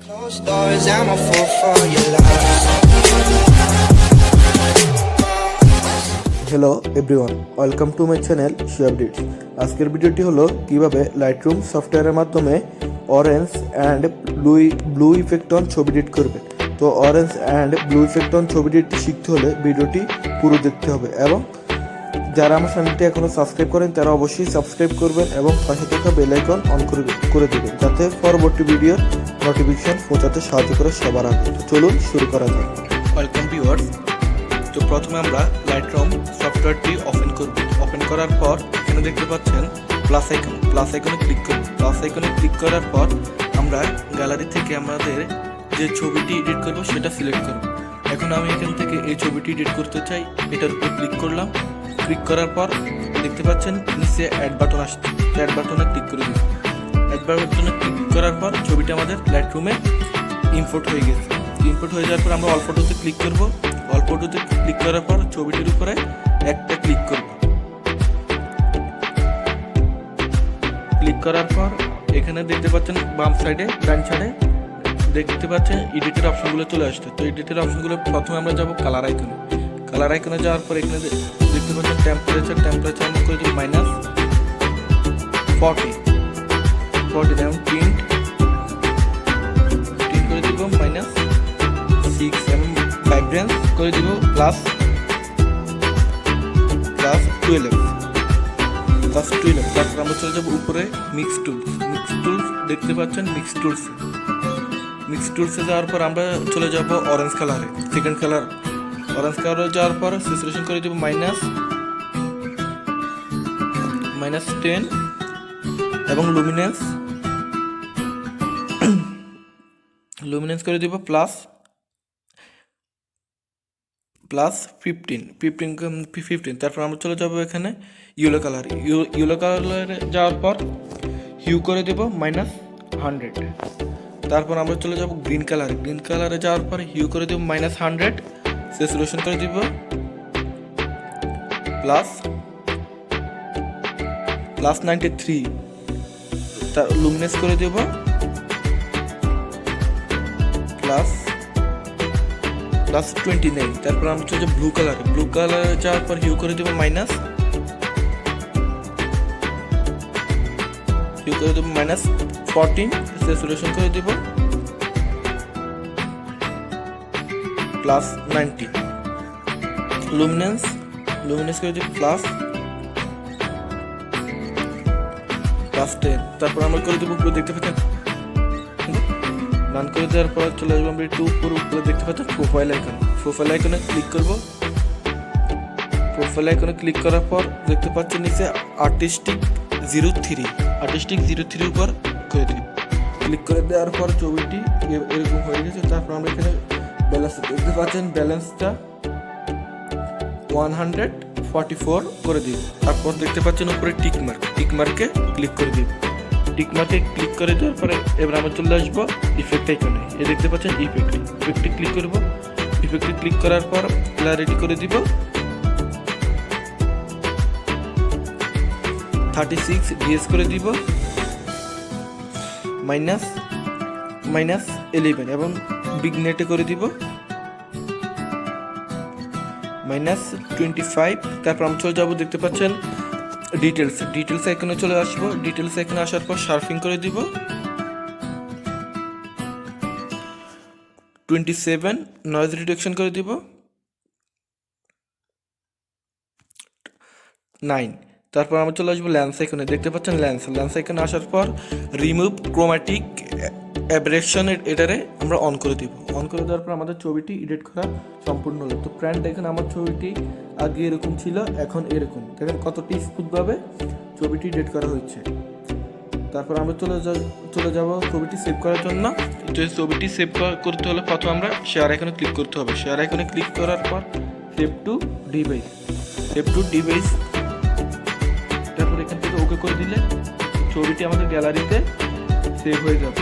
Closed doors, I'm a fool for your love. Hello everyone, welcome to my channel Shihab. আজকের ভিডিওটি হলো কিভাবে Lightroom সফটওয়্যারের মাধ্যমে orange and blue effect on ছবি এডিট করবে। তো orange and blue effect on ছবি এডিট শিখতে হলে ভিডিওটি পুরো দেখতে হবে, এবং যারা আমার চ্যানেলটি এখনও সাবস্ক্রাইব করেন তারা অবশ্যই সাবস্ক্রাইব করবেন এবং পাশে থাকা বেল আইকন অন করে দেবেন, যাতে পরবর্তী ভিডিওর নোটিফিকেশন পৌঁছাতে সাহায্য করে সবার আগে। তো চলুন শুরু করা যাক। Welcome viewers. তো প্রথমে আমরা লাইটরুম সফটওয়্যারটি ওপেন করার পর এখানে দেখতে পাচ্ছেন প্লাস আইকনে ক্লিক করব। প্লাস আইকনে ক্লিক করার পর আমরা গ্যালারি থেকে আমাদের যে ছবিটি এডিট করব সেটা সিলেক্ট করব। এখন আমি এখান থেকে এই ছবিটি এডিট করতে চাই, এটার উপর ক্লিক করলাম। ক্লিক করার পর দেখতে পাচ্ছেন নিচে অ্যাড বাটন আসছে, অ্যাড বাটনে ক্লিক করে দিন। অ্যাড বাটনে ক্লিক করার পর ছবিটা আমাদের লাইটরুমে ইম্পোর্ট হয়ে গেছে। ইম্পোর্ট হয়ে যাওয়ার পর আমরা অল ফটোতে ক্লিক করব। অল ফটোতে ক্লিক করার পর ছবিটির উপরে একটা ক্লিক করব। ক্লিক করার পর এখানে দেখতে পাচ্ছেন বাম সাইডে ডান সাইডে দেখতে পাচ্ছেন এডিটের অপশনগুলো চলে আসছে। তো এডিটের অপশনগুলো প্রথমে আমরা যাব কালার আইকনে। কালার আইকনে যাওয়ার পর এখানে দেখতে পাচ্ছেন টেম্পারেচার আমরা করে দিব -40 এবং প্রিন্ট করে দিব -6 এবং ভাইব্রেন্স করে দিব +12। তারপর আমরা চলে যাবো উপরে মিক্স টুলস দেখতে পাচ্ছেন মিক্স টুলসে যাওয়ার পর আমরা চলে যাব অরেঞ্জ কালারে। সেকেন্ড কালার অরেঞ্জ কালারে যাওয়ার পর স্যাচুরেশন করে দিব -10 এবং লুমিনেন্স করে দিব +15। তারপর আমরা চলে যাব এখানে ইয়েলো কালারে যাওয়ার পর হিউ করে দেব -100। তারপর আমরা চলে যাব গ্রিন কালারে যাওয়ার পর হিউ করে দেব -100, স্যাচুরেশন করে দিব +93, লুমিনেন্স করে দেব +29। তারপর আমরা চলে যাব ব্লু কালারে যাওয়ার পর হিউ করে দেব -14, স্যাচুরেশন করে দেব +90, লুমিনেন্স করে দেব +10। তারপর আমরা করে দেব দেখতে পাচ্ছেন রান করে দেওয়ার পর চলে আসবো আমরা একটু উপরে দেখতে পাচ্ছেন প্রোফাইল আইকনে ক্লিক করব। প্রোফাইল আইকনে ক্লিক করার পর দেখতে পাচ্ছেন নিচে আর্টিস্টিক 03 উপর করে দিই। ক্লিক করে দেওয়ার পর ছবিটি এরকম হয়ে গেছে। তারপর আমরা এখানে ব্যালেন্স দেখতে পাচ্ছেন, ব্যালেন্সটা 144 করে দিই। তারপর দেখতে পাচ্ছেন উপরে টিকমার্কে ক্লিক করে দিই। টিকমার্কে ক্লিক করে দেওয়ার পরে এবার আমরা চলে আসবো ইফেক্ট আইকনে। দেখতে পাচ্ছেন ইফেক্টে ক্লিক করব। ইফেক্টে ক্লিক করার পর ক্লারিটি করে দিব 36, ডিএস করে দিব -11 এবং বিগনেটে করে দিব -25। তারপর আমরা চলে যাবো দেখতে পাচ্ছেন ডিটেলস আইকনে চলে আসবো। ডিটেলস আইকনে আসার পর শার্পিং করে দিব 27, নয়েজ রিডাকশন করে দিব 9। তারপর আমরা চলে আসবো ল্যান্স আইকনে। দেখতে পাচ্ছেন ল্যান্স আইকনে আসার পর রিমুভ ক্রোমাটিক অ্যাব্রেকশন এটারে আমরা অন করে দিব। অন করে দেওয়ার পর আমাদের ছবিটি এডিট করা সম্পূর্ণ হলো। তো ফ্রেন্ড দেখেন আমার ছবিটি আগে এরকম ছিল, এখন এরকম। দেখেন কতটি স্মুথভাবে ছবিটি এডিট করা হয়েছে। তারপর আমরা চলে যাব ছবিটি সেভ করার জন্য। তো ছবিটি সেভ করতে হলে প্রথমে আমরা শেয়ার আইকনে ক্লিক করতে হবে। শেয়ার আইকনে ক্লিক করার পর সেভ টু ডিভাইস, তারপর এখান থেকে ওকে করে দিলে ছবিটি আমাদের গ্যালারিতে সেভ হয়ে যাবে।